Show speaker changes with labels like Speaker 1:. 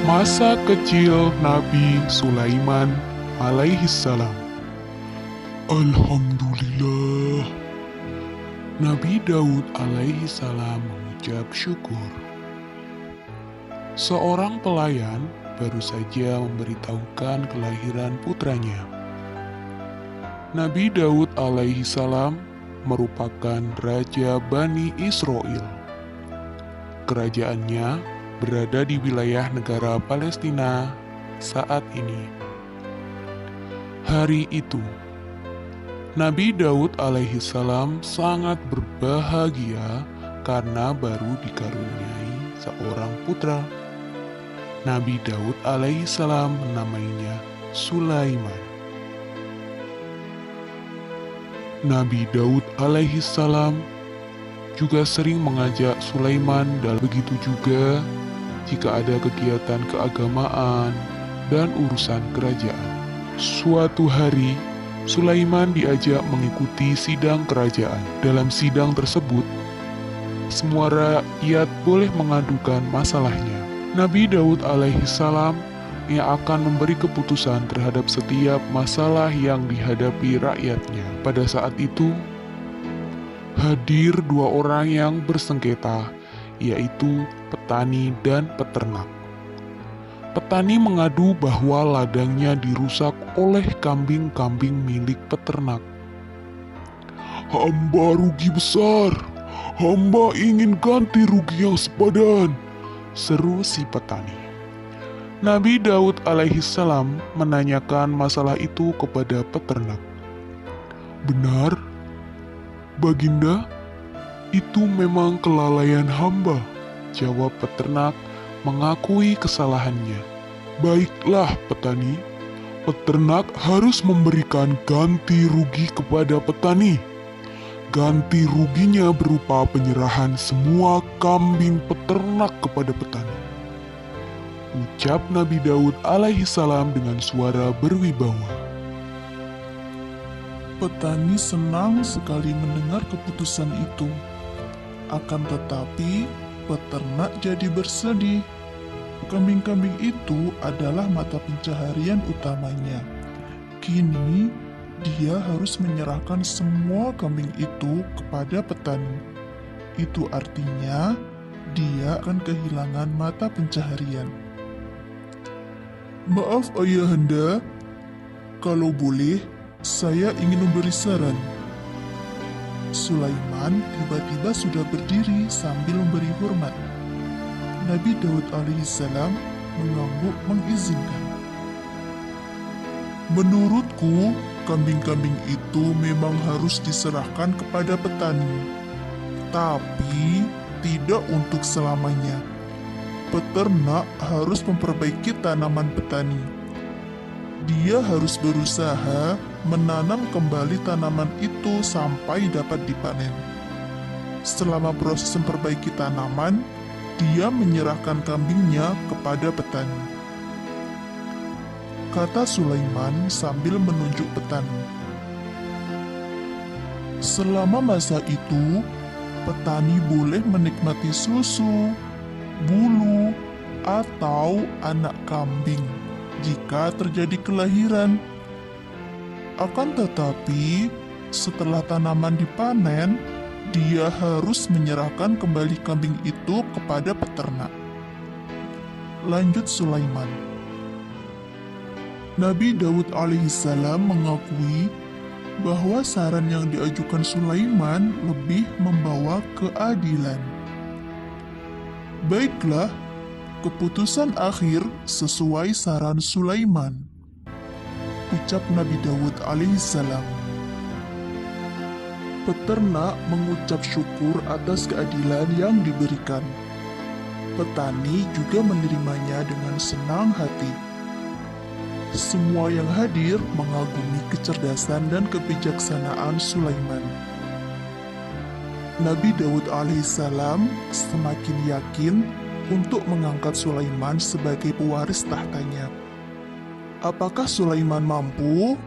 Speaker 1: Masa kecil Nabi Sulaiman alaihissalam. Alhamdulillah. Nabi Daud alaihissalam mengucap syukur. Seorang pelayan baru saja memberitahukan kelahiran putranya. Nabi Daud alaihissalam merupakan Raja Bani Israel. Kerajaannya berada di wilayah negara Palestina saat ini. Hari itu, Nabi Daud alaihissalam sangat berbahagia karena baru dikaruniai seorang putra. Nabi Daud alaihissalam menamainya Sulaiman. Nabi Daud alaihissalam juga sering mengajak Sulaiman dan begitu juga jika ada kegiatan keagamaan dan urusan kerajaan. Suatu hari, Sulaiman diajak mengikuti sidang kerajaan. Dalam sidang tersebut, semua rakyat boleh mengadukan masalahnya. Nabi Daud alaihissalam yang akan memberi keputusan terhadap setiap masalah yang dihadapi rakyatnya. Pada saat itu, hadir dua orang yang bersengketa, yaitu petani dan peternak. Petani mengadu bahwa ladangnya dirusak oleh kambing-kambing milik peternak. "Hamba rugi besar, hamba ingin ganti rugi yang sepadan," seru si petani. Nabi Daud alaihissalam menanyakan masalah itu kepada peternak. "Benar, Baginda, itu memang kelalaian hamba," jawab peternak mengakui kesalahannya. "Baiklah petani, peternak harus memberikan ganti rugi kepada petani. Ganti ruginya berupa penyerahan semua kambing peternak kepada petani," ucap Nabi Daud alaihissalam dengan suara berwibawa.
Speaker 2: Petani senang sekali mendengar keputusan itu. Akan tetapi, peternak jadi bersedih. Kambing-kambing itu adalah mata pencaharian utamanya. Kini, dia harus menyerahkan semua kambing itu kepada petani. Itu artinya, dia akan kehilangan mata pencaharian. "Maaf ayahanda, kalau boleh, saya ingin memberi saran." Sulaiman tiba-tiba sudah berdiri sambil memberi hormat. Nabi Daud alaihissalam mengangguk mengizinkan. "Menurutku, kambing-kambing itu memang harus diserahkan kepada petani. Tapi tidak untuk selamanya. Peternak harus memperbaiki tanaman petani. Dia harus berusaha menanam kembali tanaman itu sampai dapat dipanen. Selama proses memperbaiki tanaman, dia menyerahkan kambingnya kepada petani," kata Sulaiman sambil menunjuk petani. Selama masa itu, petani boleh menikmati susu, bulu, atau anak kambing jika terjadi kelahiran. Akan tetapi, setelah tanaman dipanen, dia harus menyerahkan kembali kambing itu kepada peternak. Lanjut Sulaiman. Nabi Daud alaihissalam mengakui bahwa saran yang diajukan Sulaiman lebih membawa keadilan. "Baiklah, keputusan akhir sesuai saran Sulaiman," ucap Nabi Daud alaihissalam. Peternak mengucap syukur atas keadilan yang diberikan. Petani juga menerimanya dengan senang hati. Semua yang hadir mengagumi kecerdasan dan kebijaksanaan Sulaiman. Nabi Daud alaihissalam semakin yakin untuk mengangkat Sulaiman sebagai pewaris tahtanya. Apakah Sulaiman mampu?